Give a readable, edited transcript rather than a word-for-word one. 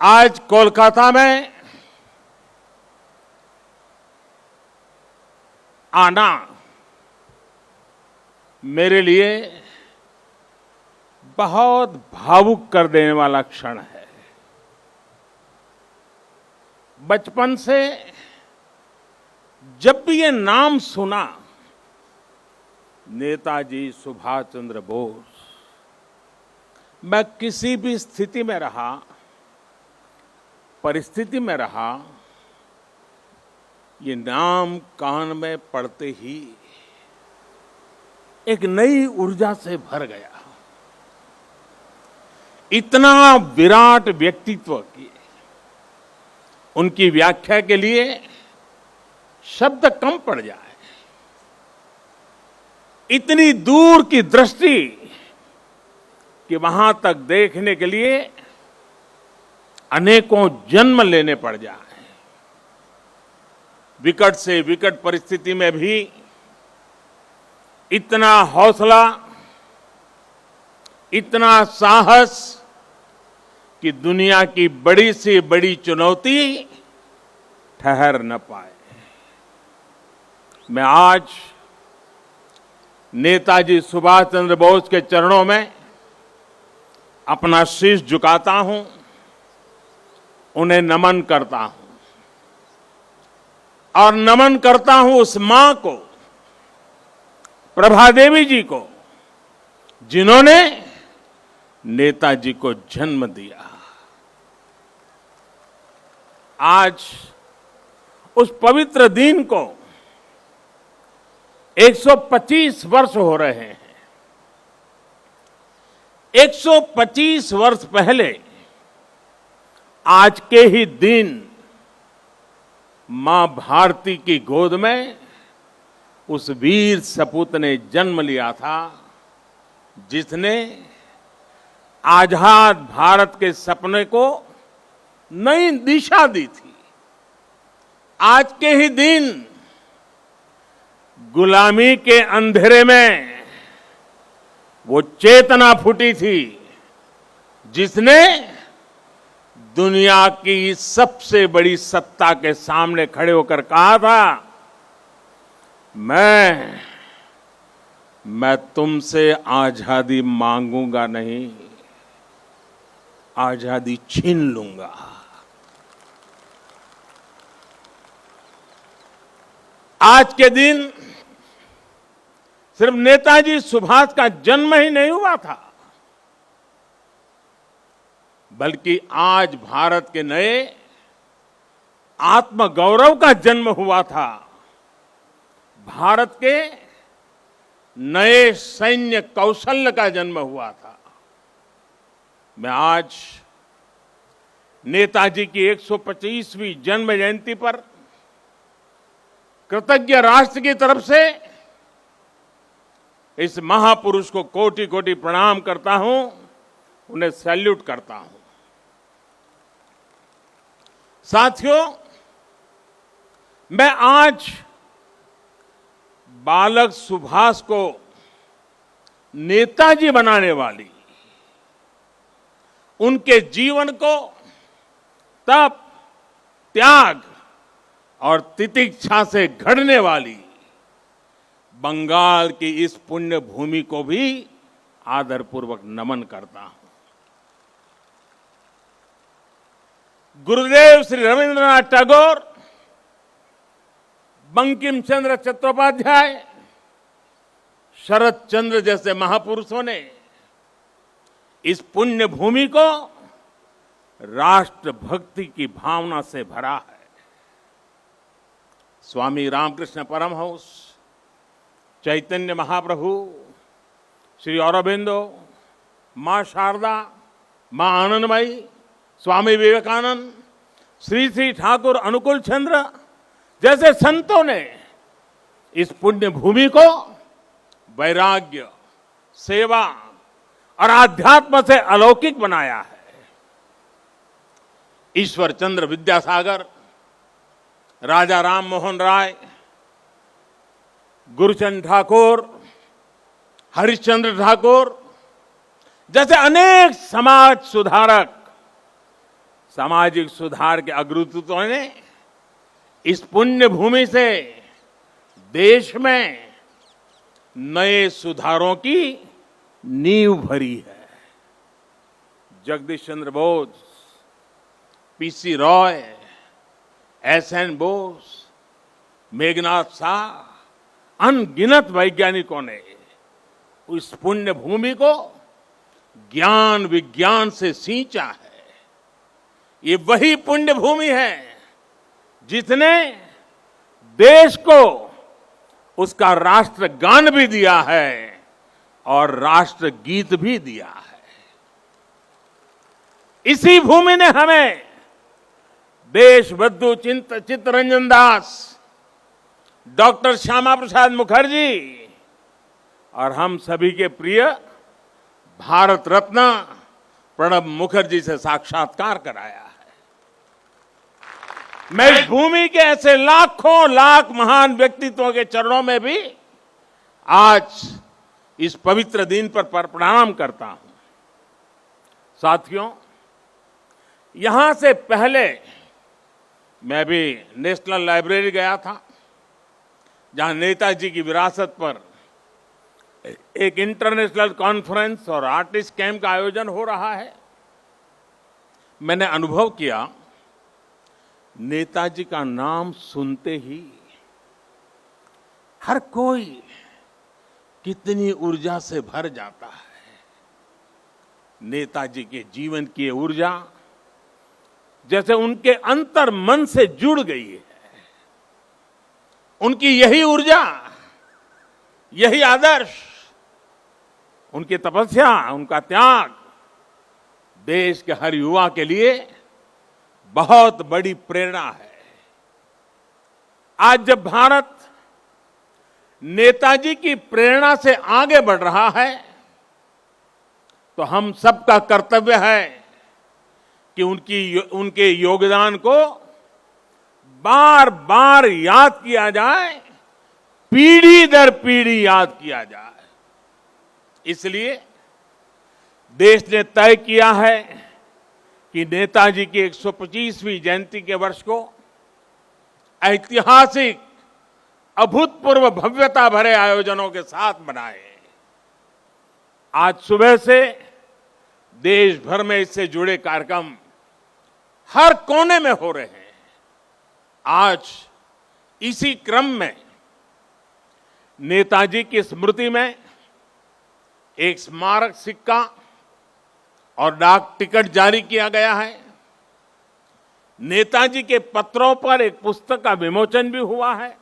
आज कोलकाता में आना मेरे लिए बहुत भावुक कर देने वाला क्षण है। बचपन से जब भी ये नाम सुना, नेताजी सुभाष चंद्र बोस, मैं किसी भी स्थिति में रहा, परिस्थिति में रहा, ये नाम कान में पड़ते ही एक नई ऊर्जा से भर गया। इतना विराट व्यक्तित्व की उनकी व्याख्या के लिए शब्द कम पड़ जाए। इतनी दूर की दृष्टि कि वहां तक देखने के लिए अनेकों जन्म लेने पड़ जाए। विकट से विकट परिस्थिति में भी इतना हौसला, इतना साहस कि दुनिया की बड़ी से बड़ी चुनौती ठहर न पाए। मैं आज नेताजी सुभाष चंद्र बोस के चरणों में अपना शीश झुकाता हूं, उन्हें नमन करता हूं और नमन करता हूं उस मां को, प्रभा देवी जी को, जिन्होंने नेताजी को जन्म दिया। आज उस पवित्र दिन को 125 वर्ष हो रहे हैं। 125 वर्ष पहले आज के ही दिन मां भारती की गोद में उस वीर सपूत ने जन्म लिया था, जिसने आजाद भारत के सपने को नई दिशा दी थी। आज के ही दिन गुलामी के अंधेरे में वो चेतना फूटी थी, जिसने दुनिया की सबसे बड़ी सत्ता के सामने खड़े होकर कहा था, मैं तुमसे आजादी मांगूंगा नहीं, आजादी छीन लूंगा। आज के दिन सिर्फ नेताजी सुभाष का जन्म ही नहीं हुआ था, बल्कि आज भारत के नए आत्मगौरव का जन्म हुआ था। भारत के नए सैन्य कौशल्य का जन्म हुआ था। मैं आज नेताजी की 125वीं जन्म जयंती पर कृतज्ञ राष्ट्र की तरफ से इस महापुरुष को कोटि कोटि प्रणाम करता हूं, उन्हें सैल्यूट करता हूं। साथियों, मैं आज बालक सुभाष को नेताजी बनाने वाली, उनके जीवन को तप, त्याग और तितिक्षा से घड़ने वाली बंगाल की इस पुण्य भूमि को भी आदरपूर्वक नमन करता हूं। गुरुदेव श्री रविंद्रनाथ टैगोर, बंकिम चंद्र चट्टोपाध्याय, शरद चंद्र जैसे महापुरुषों ने इस पुण्य भूमि को राष्ट्र भक्ति की भावना से भरा है। स्वामी रामकृष्ण परमहंस, चैतन्य महाप्रभु, श्री अरबिंदो, मां शारदा, मां आनंदमयी, स्वामी विवेकानंद, श्री श्री ठाकुर अनुकूल चंद्र जैसे संतों ने इस पुण्य भूमि को वैराग्य, सेवा और आध्यात्म से अलौकिक बनाया है। ईश्वर चंद्र विद्यासागर, राजा राम मोहन राय, गुरुचंद ठाकुर, हरिश्चंद्र ठाकुर जैसे अनेक समाज सुधारक सामाजिक सुधार के अग्रदूतों ने इस पुण्य भूमि से देश में नए सुधारों की नींव भरी है। जगदीश चंद्र बोस, पीसी रॉय, एसएन बोस, मेघनाथ शाह, अनगिनत वैज्ञानिकों ने उस पुण्य भूमि को ज्ञान विज्ञान से सींचा है। ये वही पुण्य भूमि है जिसने देश को उसका राष्ट्रगान भी दिया है और राष्ट्रगीत भी दिया है। इसी भूमि ने हमें देशबंधु चित्तरंजन दास, डॉक्टर श्यामा प्रसाद मुखर्जी और हम सभी के प्रिय भारत रत्न प्रणब मुखर्जी से साक्षात्कार कराया है। मैं इस भूमि के ऐसे लाखों लाख महान व्यक्तित्वों के चरणों में भी आज इस पवित्र दिन पर प्रणाम करता हूं। साथियों, यहां से पहले मैं भी नेशनल लाइब्रेरी गया था, जहां नेताजी की विरासत पर एक इंटरनेशनल कॉन्फ्रेंस और आर्टिस्ट कैंप का आयोजन हो रहा है। मैंने अनुभव किया, नेताजी का नाम सुनते ही हर कोई कितनी ऊर्जा से भर जाता है। नेताजी के जीवन की ऊर्जा जैसे उनके अंतर मन से जुड़ गई है। उनकी यही ऊर्जा, यही आदर्श, उनकी तपस्या, उनका त्याग देश के हर युवा के लिए बहुत बड़ी प्रेरणा है। आज जब भारत नेताजी की प्रेरणा से आगे बढ़ रहा है, तो हम सबका कर्तव्य है कि उनके योगदान को बार बार याद किया जाए, पीढ़ी दर पीढ़ी याद किया जाए। इसलिए देश ने तय किया है कि नेताजी की 125वीं जयंती के वर्ष को ऐतिहासिक, अभूतपूर्व भव्यता भरे आयोजनों के साथ मनाए। आज सुबह से देश भर में इससे जुड़े कार्यक्रम हर कोने में हो रहे हैं। आज इसी क्रम में नेताजी की स्मृति में एक स्मारक सिक्का और डाक टिकट जारी किया गया है। नेताजी के पत्रों पर एक पुस्तक का विमोचन भी हुआ है।